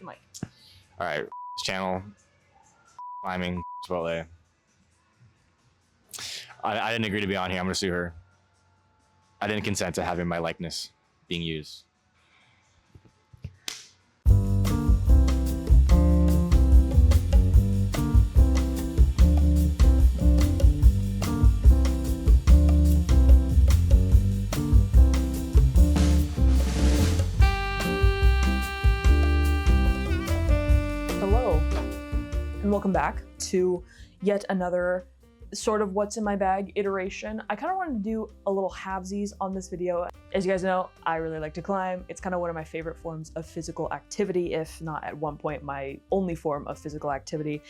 mic. All right, channel, climbing, Chipotle. I didn't agree to be on here. I'm gonna sue her. I didn't consent to having my likeness being used. Hello, and welcome back to yet another sort of what's in my bag iteration. I kind of wanted to do a little halvesies on this video. As you guys know, I really like to climb. It's kind of one of my favorite forms of physical activity, if not at one point my only form of physical activity.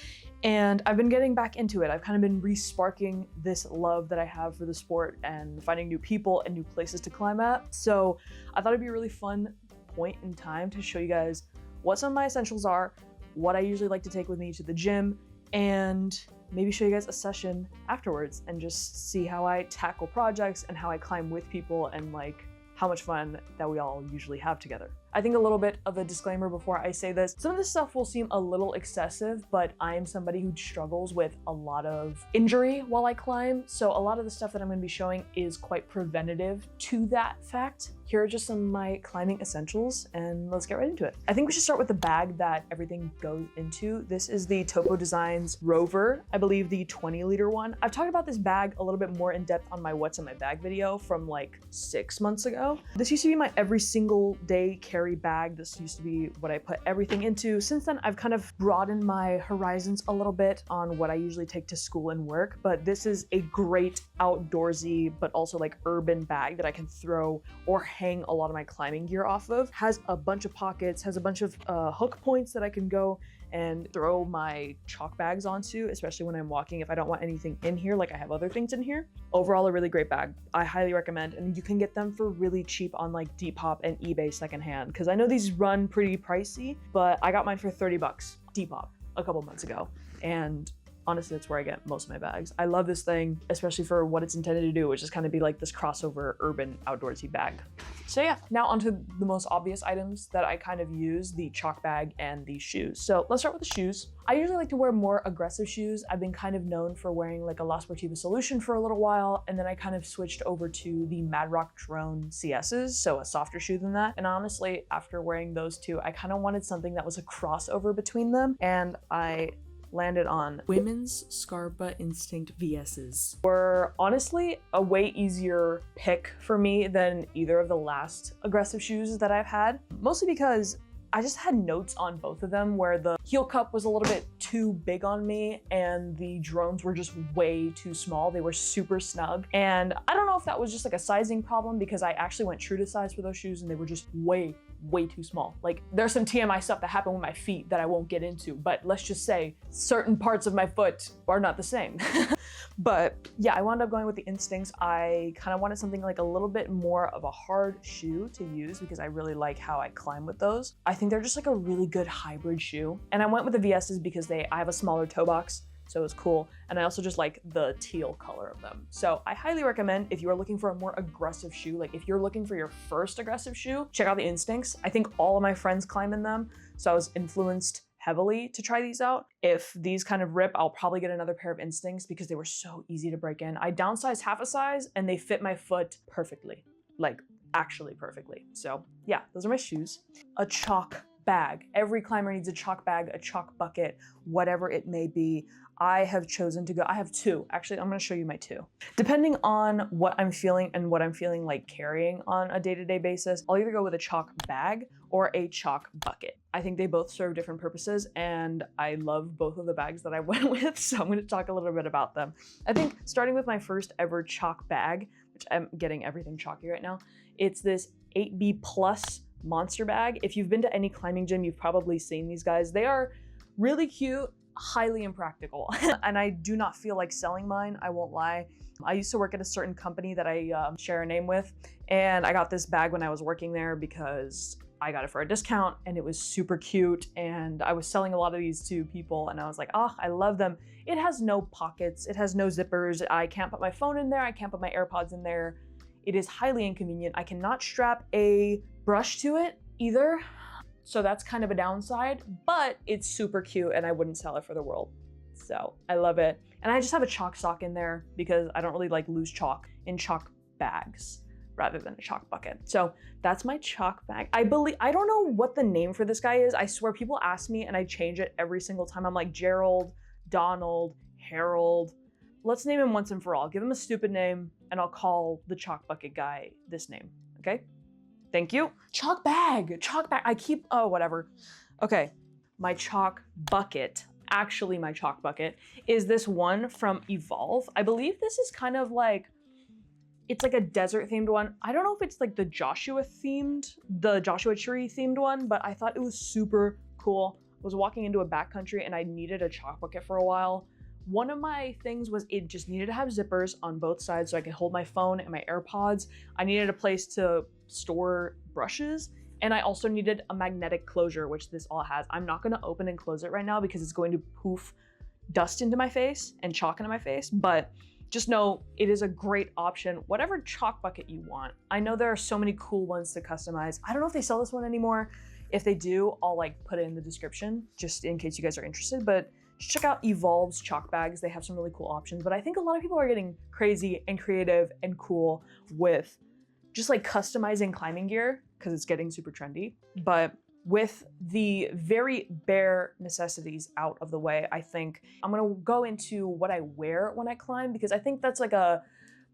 And I've been getting back into it. I've kind of been re-sparking this love that I have for the sport and finding new people and new places to climb at. So I thought it'd be a really fun point in time to show you guys what some of my essentials are, what I usually like to take with me to the gym, and maybe show you guys a session afterwards and just see how I tackle projects and how I climb with people and like how much fun that we all usually have together. I think a little bit of a disclaimer before I say this. Some of this stuff will seem a little excessive, but I am somebody who struggles with a lot of injury while I climb. So a lot of the stuff that I'm gonna be showing is quite preventative to that fact. Here are just some of my climbing essentials and let's get right into it. I think we should start with the bag that everything goes into. This is the Topo Designs Rover, I believe the 20-liter one. I've talked about this bag a little bit more in depth on my What's in My Bag video from like 6 months ago. This used to be my every single day carry bag. This used to be what I put everything into. Since then, I've kind of broadened my horizons a little bit on what I usually take to school and work, but this is a great outdoorsy, but also like urban bag that I can throw or hang a lot of my climbing gear off of. Has a bunch of pockets, has a bunch of hook points that I can go and throw my chalk bags onto, especially when I'm walking if I don't want anything in here, like I have other things in here. Overall, a really great bag. I highly recommend, and you can get them for really cheap on like Depop and eBay secondhand, because I know these run pretty pricey, but I got mine for 30 bucks Depop a couple months ago, and honestly, that's where I get most of my bags. I love this thing, especially for what it's intended to do, which is kind of be like this crossover urban outdoorsy bag. So yeah, now onto the most obvious items that I kind of use, the chalk bag and the shoes. So let's start with the shoes. I usually like to wear more aggressive shoes. I've been kind of known for wearing like a La Sportiva Solution for a little while, and then I kind of switched over to the Mad Rock Drone CSs, so a softer shoe than that. And honestly, after wearing those two, I kind of wanted something that was a crossover between them, and I landed on women's Scarpa Instinct VSs. Were honestly a way easier pick for me than either of the last aggressive shoes that I've had, mostly because I just had notes on both of them where the heel cup was a little bit too big on me and the drones were just way too small. They were super snug. And I don't know if that was just like a sizing problem, because I actually went true to size for those shoes and they were just way too small. Like there's some TMI stuff that happened with my feet that I won't get into, but let's just say certain parts of my foot are not the same. But yeah, I wound up going with the Instincts. I kind of wanted something like a little bit more of a hard shoe to use because I really like how I climb with those. I think they're just like a really good hybrid shoe. And I went with the VSs because I have a smaller toe box, so it was cool. And I also just like the teal color of them. So I highly recommend, if you are looking for a more aggressive shoe, like if you're looking for your first aggressive shoe, check out the Instincts. I think all of my friends climb in them, so I was influenced heavily to try these out. If these kind of rip, I'll probably get another pair of Instincts because they were so easy to break in. I downsized half a size and they fit my foot perfectly, like actually perfectly. So yeah, those are my shoes. A chalk bag. Every climber needs a chalk bag, a chalk bucket, whatever it may be. I have chosen to go, I have two. Actually, I'm gonna show you my two. Depending on what I'm feeling and what I'm feeling like carrying on a day-to-day basis, I'll either go with a chalk bag or a chalk bucket. I think they both serve different purposes and I love both of the bags that I went with, so I'm gonna talk a little bit about them. I think starting with my first ever chalk bag, which I'm getting everything chalky right now, it's this 8B Plus monster bag. If you've been to any climbing gym, you've probably seen these guys. They are really cute, highly impractical. And I do not feel like selling mine, I won't lie. I used to work at a certain company that I share a name with, and I got this bag when I was working there because I got it for a discount and it was super cute, and I was selling a lot of these to people and I was like, oh, I love them. It has no pockets, it has no zippers, I can't put my phone in there, I can't put my AirPods in there. It is highly inconvenient. I cannot strap a brush to it either. So that's kind of a downside, but it's super cute and I wouldn't sell it for the world. So I love it. And I just have a chalk sock in there because I don't really like lose chalk in chalk bags rather than a chalk bucket. So that's my chalk bag. I don't know what the name for this guy is. I swear people ask me and I change it every single time. I'm like Gerald, Donald, Harold. Let's name him once and for all. Give him a stupid name and I'll call the chalk bucket guy this name, okay? Thank you. Chalk bag. Oh, whatever. Okay, my chalk bucket, actually my chalk bucket, is this one from Evolv. I believe this is kind of like, it's like a desert themed one. I don't know if it's like the Joshua tree themed one, but I thought it was super cool. I was walking into a backcountry and I needed a chalk bucket for a while. One of my things was it just needed to have zippers on both sides so I could hold my phone and my AirPods. I needed a place to store brushes, and I also needed a magnetic closure, which this all has. I'm not gonna open and close it right now because it's going to poof dust into my face and chalk into my face, but just know it is a great option, whatever chalk bucket you want. I know there are so many cool ones to customize. I don't know if they sell this one anymore. If they do, I'll like put it in the description just in case you guys are interested, but just check out Evolv's chalk bags. They have some really cool options, but I think a lot of people are getting crazy and creative and cool with just like customizing climbing gear because it's getting super trendy. But with the very bare necessities out of the way, I think I'm gonna go into what I wear when I climb, because I think that's like a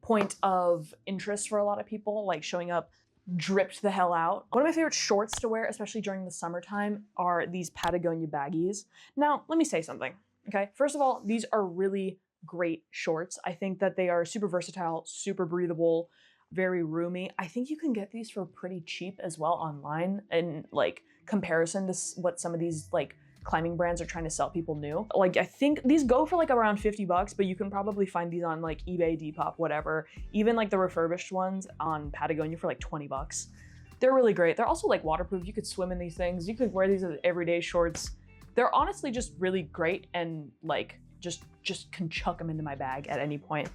point of interest for a lot of people, like showing up dripped the hell out. One of my favorite shorts to wear, especially during the summertime, are these Patagonia baggies. Now, let me say something, okay? First of all, these are really great shorts. I think that they are super versatile, super breathable, very roomy. I think you can get these for pretty cheap as well online in like comparison to what some of these like climbing brands are trying to sell people new. Like I think these go for like around 50 bucks, but you can probably find these on like eBay, Depop, whatever. Even like the refurbished ones on Patagonia for like 20 bucks. They're really great. They're also like waterproof. You could swim in these things. You could wear these as everyday shorts. They're honestly just really great and like just can chuck them into my bag at any point.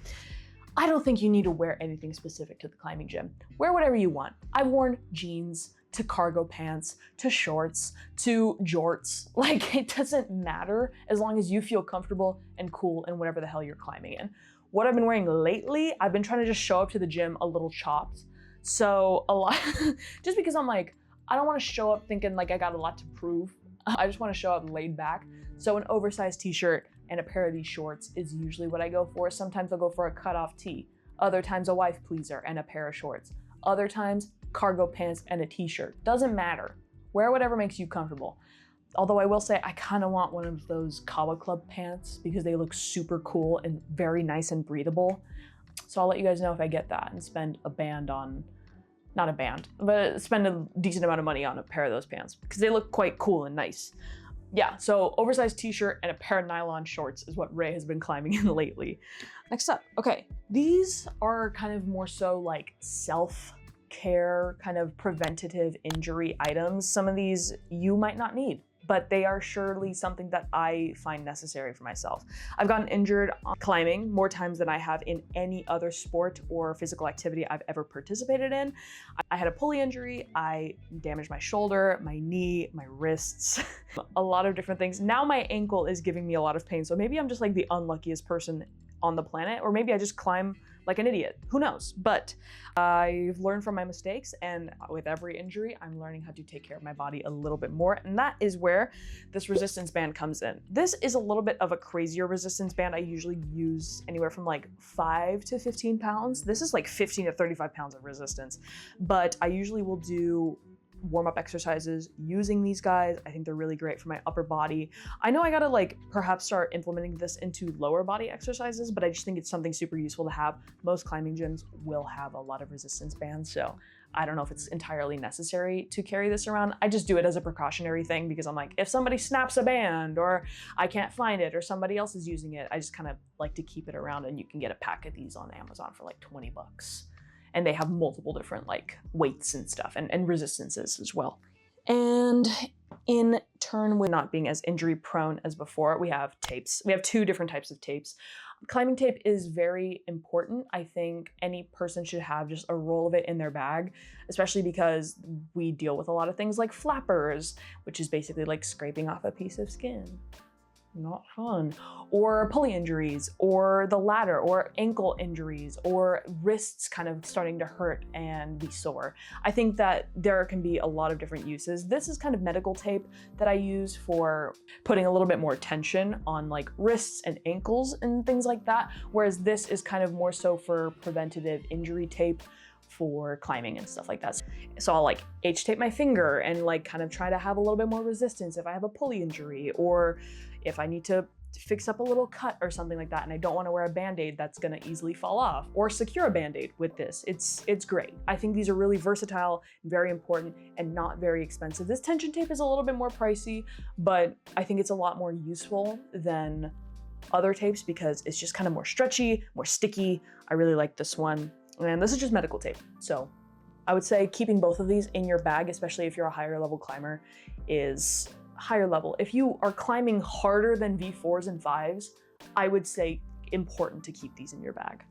I don't think you need to wear anything specific to the climbing gym. Wear whatever you want. I've worn jeans to cargo pants, to shorts, to jorts. Like it doesn't matter as long as you feel comfortable and cool in whatever the hell you're climbing in. What I've been wearing lately, I've been trying to just show up to the gym a little chopped. So a lot, just because I'm like, I don't want to show up thinking like I got a lot to prove. I just want to show up laid back. So an oversized t-shirt and a pair of these shorts is usually what I go for. Sometimes I'll go for a cutoff tee. Other times a wife pleaser and a pair of shorts. Other times cargo pants and a t-shirt. Doesn't matter. Wear whatever makes you comfortable. Although I will say I kind of want one of those Kawa Club pants because they look super cool and very nice and breathable. So I'll let you guys know if I get that and spend a band on, not a band, but spend a decent amount of money on a pair of those pants because they look quite cool and nice. Yeah, so oversized t-shirt and a pair of nylon shorts is what Ray has been climbing in lately. Next up, okay, these are kind of more so like self-care, kind of preventative injury items. Some of these you might not need, but they are surely something that I find necessary for myself. I've gotten injured on climbing more times than I have in any other sport or physical activity I've ever participated in. I had a pulley injury, I damaged my shoulder, my knee, my wrists, a lot of different things. Now my ankle is giving me a lot of pain, so maybe I'm just like the unluckiest person on the planet, or maybe I just climb like an idiot, who knows? But I've learned from my mistakes, and with every injury, I'm learning how to take care of my body a little bit more, and that is where this resistance band comes in. This is a little bit of a crazier resistance band. I usually use anywhere from like 5 to 15 pounds. This is like 15 to 35 pounds of resistance, but I usually will do warm-up exercises using these guys. I think they're really great for my upper body. I know I gotta like perhaps start implementing this into lower body exercises, but I just think it's something super useful to have. Most climbing gyms will have a lot of resistance bands, so I don't know if it's entirely necessary to carry this around. I just do it as a precautionary thing because I'm like, if somebody snaps a band or I can't find it or somebody else is using it, I just kind of like to keep it around, and you can get a pack of these on Amazon for like 20 bucks. And they have multiple different like weights and stuff and resistances as well. And in turn, with not being as injury prone as before, we have tapes. We have 2 different types of tapes. Climbing tape is very important. I think any person should have just a roll of it in their bag, especially because we deal with a lot of things like flappers, which is basically like scraping off a piece of skin. Not fun. Or pulley injuries, or the ladder, or ankle injuries, or wrists kind of starting to hurt and be sore. I think that there can be a lot of different uses. This is kind of medical tape that I use for putting a little bit more tension on like wrists and ankles and things like that, whereas this is kind of more so for preventative injury tape for climbing and stuff like that. So I'll like H-tape my finger and like kind of try to have a little bit more resistance if I have a pulley injury, or if I need to fix up a little cut or something like that and I don't want to wear a band-aid that's going to easily fall off, or secure a band-aid with this. It's great. I think these are really versatile, very important, and not very expensive. This tension tape is a little bit more pricey, but I think it's a lot more useful than other tapes because it's just kind of more stretchy, more sticky. I really like this one. And this is just medical tape. So I would say keeping both of these in your bag, especially if you're a higher level climber, is higher level. If you are climbing harder than V4s and 5s, I would say important to keep these in your bag.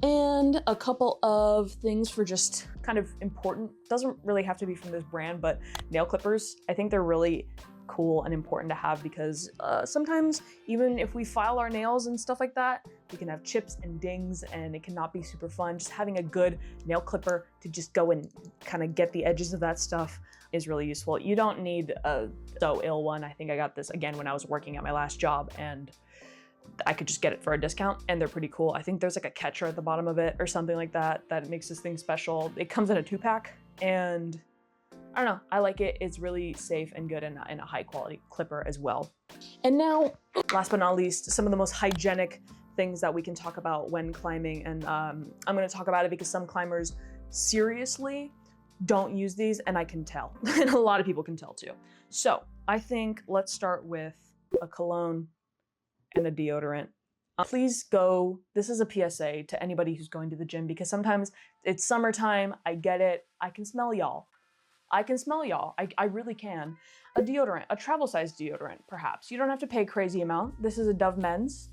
And a couple of things for just kind of important, doesn't really have to be from this brand, but nail clippers. I think they're really cool and important to have because sometimes even if we file our nails and stuff like that, we can have chips and dings and it cannot be super fun. Just having a good nail clipper to just go and kind of get the edges of that stuff is really useful. You don't need a so ill one. I think I got this again when I was working at my last job and I could just get it for a discount and they're pretty cool. I think there's like a catcher at the bottom of it or something like that that makes this thing special. It comes in a 2-pack and I don't know, I like it. It's really safe and good and a high quality clipper as well. And now, last but not least, some of the most hygienic things that we can talk about when climbing. And I'm gonna talk about it because some climbers seriously don't use these and I can tell. And a lot of people can tell too. So I think let's start with a cologne and a deodorant. Please go, this is a PSA to anybody who's going to the gym because sometimes it's summertime, I get it, I can smell y'all. I can smell y'all, I really can. A deodorant, a travel size deodorant, perhaps. You don't have to pay a crazy amount. This is a Dove Men's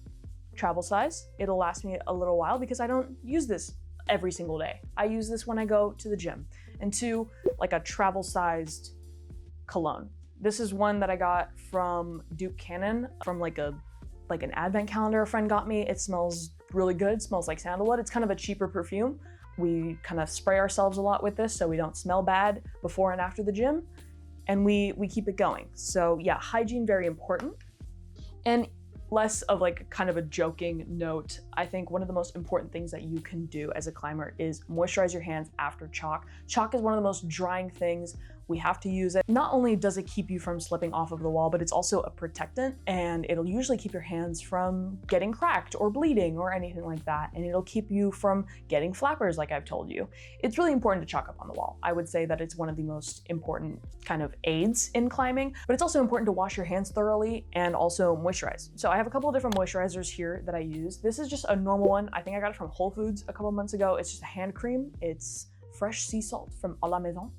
travel size. It'll last me a little while because I don't use this every single day. I use this when I go to the gym. And 2, like a travel sized cologne. This is one that I got from Duke Cannon from like an advent calendar a friend got me. It smells really good, smells like sandalwood. It's kind of a cheaper perfume. We kind of spray ourselves a lot with this so we don't smell bad before and after the gym, and we keep it going. So yeah, hygiene, very important. And less of like kind of a joking note, I think one of the most important things that you can do as a climber is moisturize your hands after chalk. Chalk is one of the most drying things. We have to use it. Not only does it keep you from slipping off of the wall, but it's also a protectant and it'll usually keep your hands from getting cracked or bleeding or anything like that. And it'll keep you from getting flappers like I've told you. It's really important to chalk up on the wall. I would say that it's one of the most important kind of aids in climbing, but it's also important to wash your hands thoroughly and also moisturize. So I have a couple of different moisturizers here that I use. This is just a normal one. I think I got it from Whole Foods a couple months ago. It's just a hand cream. It's fresh sea salt from A La Maison.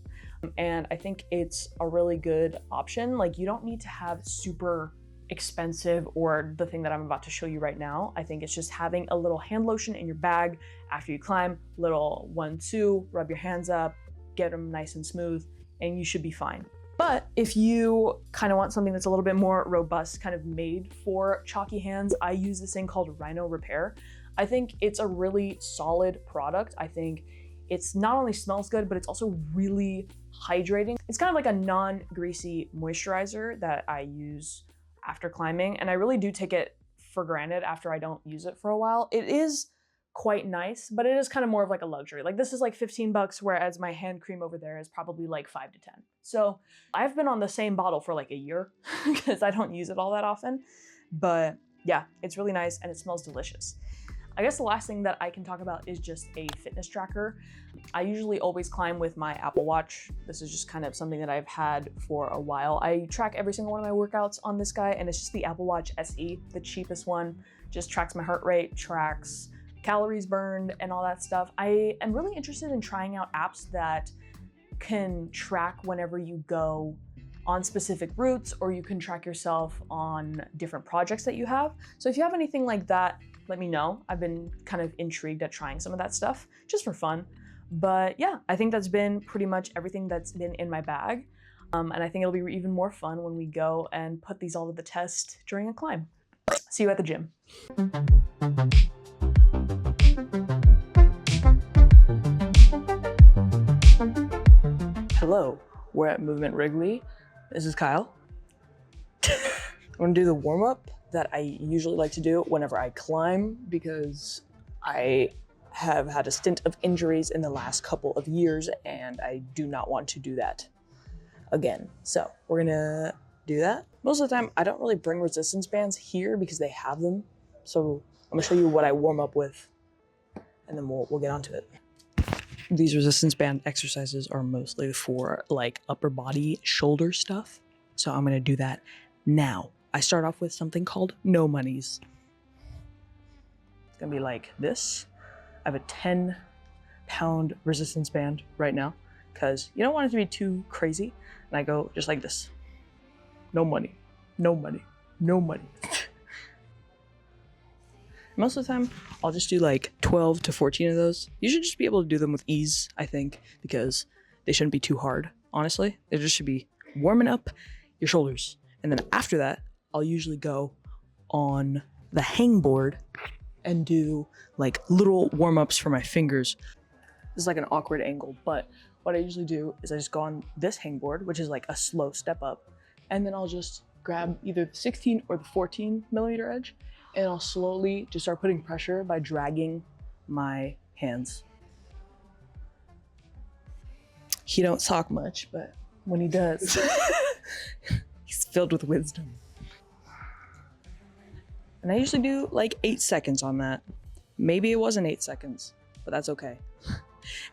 And I think it's a really good option. Like you don't need to have super expensive or the thing that I'm about to show you right now. I think it's just having a little hand lotion in your bag after you climb, little 1-2, rub your hands up, get them nice and smooth, and you should be fine. But if you kind of want something that's a little bit more robust, kind of made for chalky hands, I use this thing called Rhino Repair. I think it's a really solid product. I think it's not only smells good, but it's also really hydrating. It's kind of like a non-greasy moisturizer that I use after climbing, and I really do take it for granted after I don't use it for a while. It is quite nice, but it is kind of more of like a luxury. Like this is like 15 bucks, whereas my hand cream over there is probably like 5 to 10. So I've been on the same bottle for like a year because I don't use it all that often. But yeah, it's really nice and it smells delicious. I guess the last thing that I can talk about is just a fitness tracker. I usually always climb with my Apple Watch. This is just kind of something that I've had for a while. I track every single one of my workouts on this guy, and it's just the Apple Watch SE, the cheapest one. Just tracks my heart rate, tracks calories burned, and all that stuff. I am really interested in trying out apps that can track whenever you go on specific routes, or you can track yourself on different projects that you have. So if you have anything like that, let me know. I've been kind of intrigued at trying some of that stuff just for fun. But yeah, I think that's been pretty much everything that's been in my bag. And I think it'll be even more fun when we go and put these all to the test during a climb. See you at the gym. Hello, we're at Movement Wrigley. This is Kyle. I'm gonna do the warm-up that I usually like to do whenever I climb because I have had a stint of injuries in the last couple of years and I do not want to do that again. So we're gonna do that. Most of the time, I don't really bring resistance bands here because they have them. So I'm gonna show you what I warm up with and then we'll get onto it. These resistance band exercises are mostly for like upper body shoulder stuff. So I'm gonna do that now. I start off with something called no monies. It's gonna be like this. I have a 10-pound resistance band right now because you don't want it to be too crazy. And I go just like this. No money, no money, no money. Most of the time, I'll just do like 12 to 14 of those. You should just be able to do them with ease, I think, because they shouldn't be too hard, honestly. They just should be warming up your shoulders. And then after that, I'll usually go on the hangboard and do like little warm-ups for my fingers. This is like an awkward angle, but what I usually do is I just go on this hangboard, which is like a slow step up, and then I'll just grab either the 16 or the 14 millimeter edge, and I'll slowly just start putting pressure by dragging my hands. He don't talk much, but when he does, he's filled with wisdom. And I usually do like 8 seconds on that. Maybe it wasn't 8 seconds, but that's okay.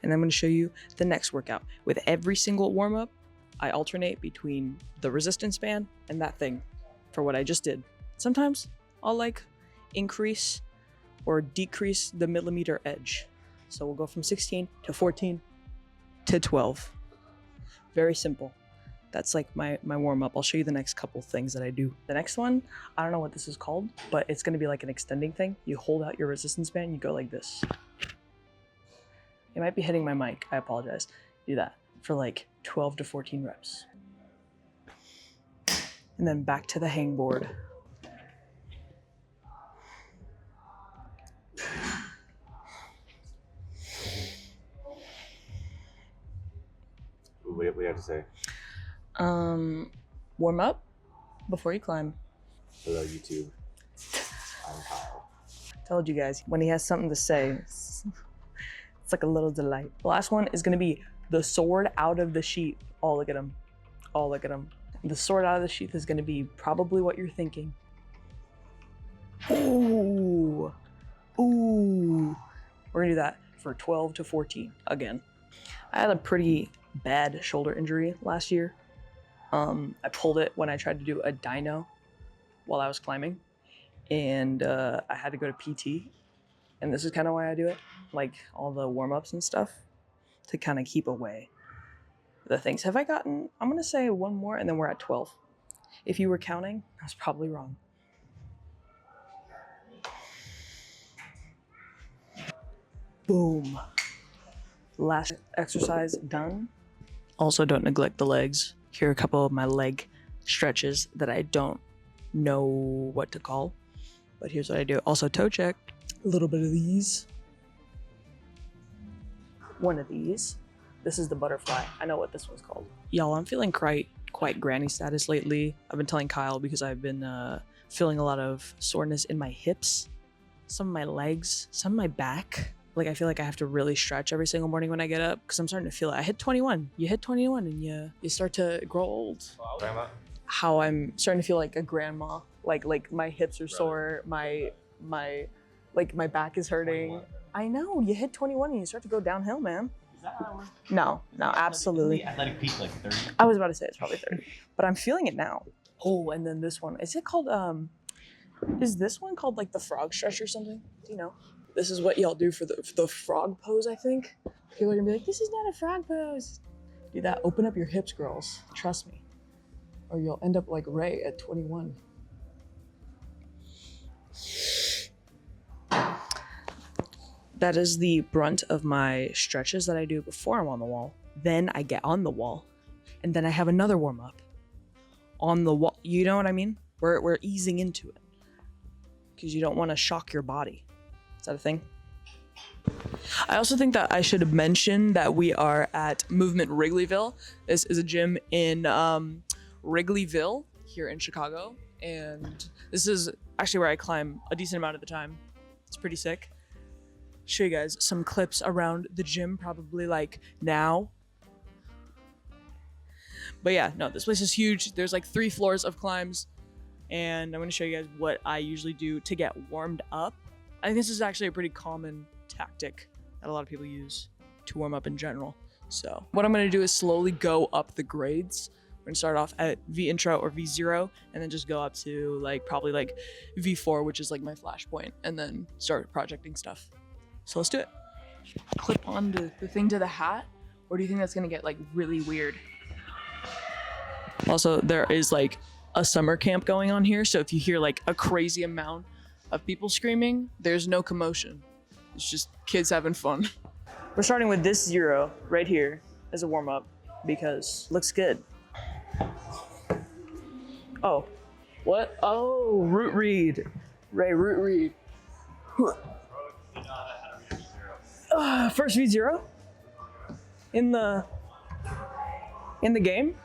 And I'm gonna show you the next workout. With every single warm-up, I alternate between the resistance band and that thing for what I just did. Sometimes I'll like increase or decrease the millimeter edge. So we'll go from 16 to 14 to 12. Very simple. That's like my warm-up. I'll show you the next couple things that I do. The next one, I don't know what this is called, but it's gonna be like an extending thing. You hold out your resistance band, you go like this. It might be hitting my mic, I apologize. Do that for like 12 to 14 reps. And then back to the hangboard. What do you have to say? Warm up before you climb. Hello, YouTube. I'm Kyle. Told you guys, when he has something to say, it's like a little delight. The last one is gonna be the sword out of the sheath. Oh, look at him. Oh, look at him. The sword out of the sheath is gonna be probably what you're thinking. Ooh. Ooh. We're gonna do that for 12 to 14 again. I had a pretty bad shoulder injury last year. I pulled it when I tried to do a dyno while I was climbing, and I had to go to PT, and this is kind of why I do it, like all the warm-ups and stuff, to kind of keep away the things. Have I gotten, I'm gonna say one more and then we're at 12. If you were counting, I was probably wrong. Boom. Last exercise done. Also, don't neglect the legs. Here are a couple of my leg stretches that I don't know what to call, but here's what I do. Also, toe check. A little bit of these. One of these. This is the butterfly. I know what this one's called. Y'all, I'm feeling quite granny status lately. I've been telling Kyle because I've been feeling a lot of soreness in my hips, some of my legs, some of my back. Like, I feel like I have to really stretch every single morning when I get up because I'm starting to feel it. I hit 21. You hit 21 and you start to grow old. How I'm starting to feel like a grandma. Like my hips are sore. My back is hurting. I know. You hit 21 and you start to go downhill, man. Is that how it works? No, absolutely. Athletic peak like 30. I was about to say it's probably 30, but I'm feeling it now. Oh, and then this one. Is it called is this one called like the frog stretch or something? Do you know? This is what y'all do for the frog pose, I think. People are gonna be like, this is not a frog pose. Do that. Open up your hips, girls. Trust me. Or you'll end up like Ray at 21. That is the brunt of my stretches that I do before I'm on the wall. Then I get on the wall, and then I have another warm up on the wall. You know what I mean? We're easing into it because you don't want to shock your body. Is that a thing? I also think that I should have mentioned that we are at Movement Wrigleyville. This is a gym in Wrigleyville here in Chicago, and this is actually where I climb a decent amount of the time. It's pretty sick. Show you guys some clips around the gym, probably like now. But yeah, no, this place is huge. There's like 3 floors of climbs, and I'm gonna show you guys what I usually do to get warmed up. I think this is actually a pretty common tactic that a lot of people use to warm up in general. So what I'm gonna do is slowly go up the grades. We're gonna start off at V intro or V0, and then just go up to like probably like V4, which is like my flash point, and then start projecting stuff. So let's do it. Clip on the thing to the hat, or do you think that's gonna get like really weird? Also, there is like a summer camp going on here, so if you hear like a crazy amount of people screaming, there's no commotion. It's just kids having fun. We're starting with this 0 right here as a warm up because it looks good. Oh, what? Oh, root read. Ray, root read. First V0 in the game.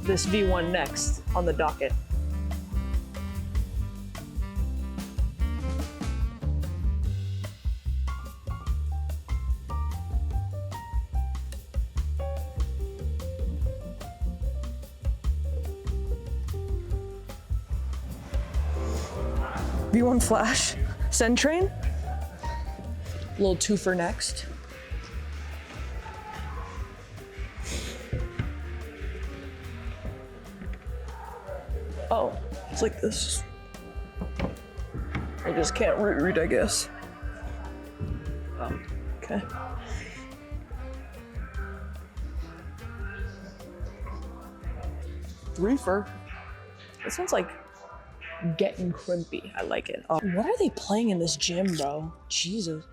This V1 next on the docket. V1 flash, send train. Little 2 for next. Oh, it's like this. I just can't root read, I guess. Oh, okay. Reefer. This one's like getting crimpy. I like it. What are they playing in this gym, bro? Jesus.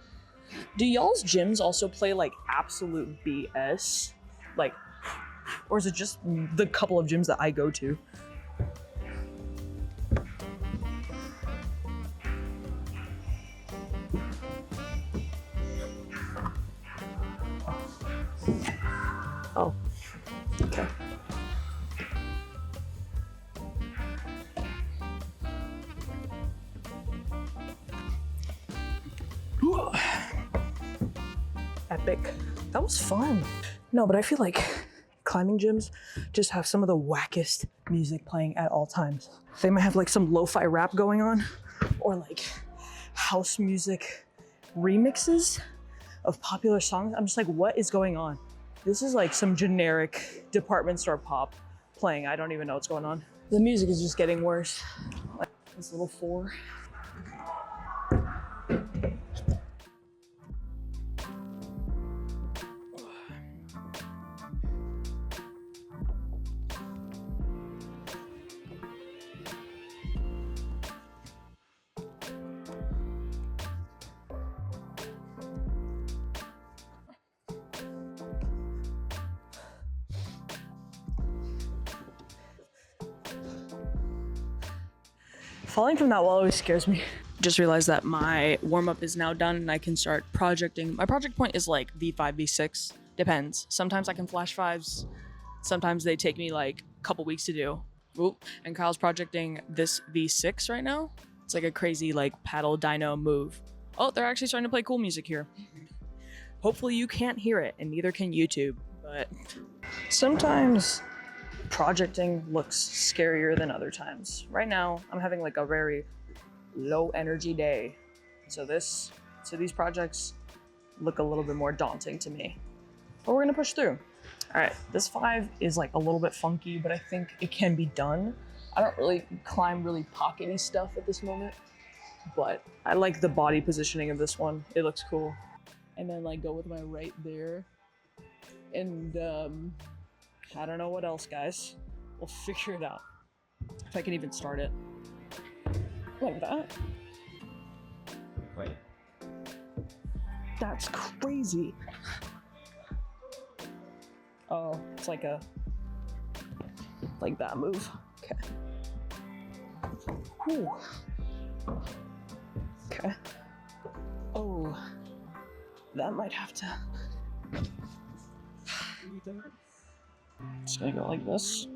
Do y'all's gyms also play like absolute BS? Like, or is it just the couple of gyms that I go to? Oh, okay. Epic. That was fun. No, but I feel like climbing gyms just have some of the wackest music playing at all times. They might have like some lo-fi rap going on, or like house music remixes of popular songs. I'm just like, what is going on? This is like some generic department store pop playing. I don't even know what's going on. The music is just getting worse. Like this little 4. Falling from that wall always scares me. Just realized that my warm-up is now done and I can start projecting. My project point is like V5, V6, depends. Sometimes I can flash 5s. Sometimes they take me like a couple weeks to do. Oop. And Kyle's projecting this V6 right now. It's like a crazy like paddle dyno move. Oh, they're actually starting to play cool music here. Hopefully you can't hear it and neither can YouTube, but sometimes projecting looks scarier than other times. Right now, I'm having like a very low energy day. So these projects look a little bit more daunting to me, but we're gonna push through. All right, this 5 is like a little bit funky, but I think it can be done. I don't really climb really pockety stuff at this moment, but I like the body positioning of this one. It looks cool. And then like go with my right there. And I don't know what else, guys. We'll figure it out. If I can even start it. Like that. Wait. That's crazy. Oh, it's like that move. Okay. Whew. Okay. Oh, that might have to. Just gonna go like this.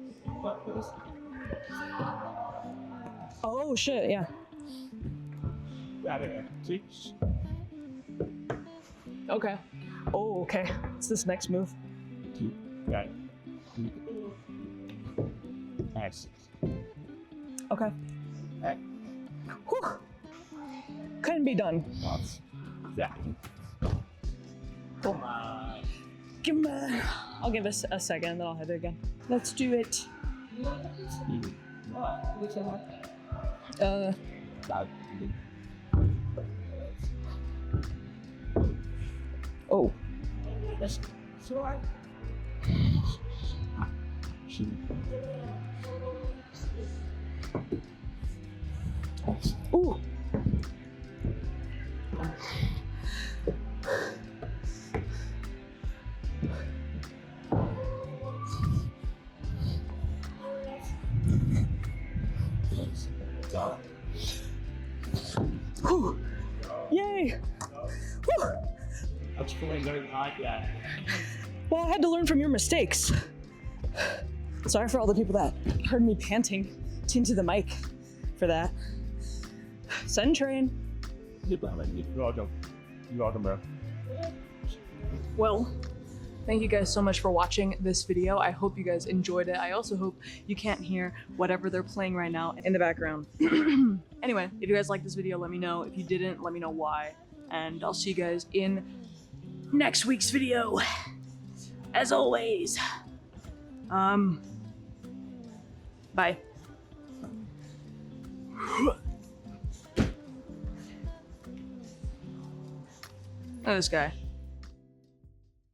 Oh shit, yeah. Okay. Oh, okay. What's this next move? Got it. Nice. Okay. Whew. Couldn't be done. Yeah. Cool. Give me. I'll give us a second, then I'll hit it again. Let's do it. Oh. Ooh. Whew. Yay! Whew. That's feeling very hot, yeah. Well, I had to learn from your mistakes. Sorry for all the people that heard me panting into the mic for that. Send train. You're welcome, bro. Well, thank you guys so much for watching this video. I hope you guys enjoyed it. I also hope you can't hear whatever they're playing right now in the background. Anyway, if you guys liked this video, let me know. If you didn't, let me know why. And I'll see you guys in next week's video. As always. Bye. Look at this guy.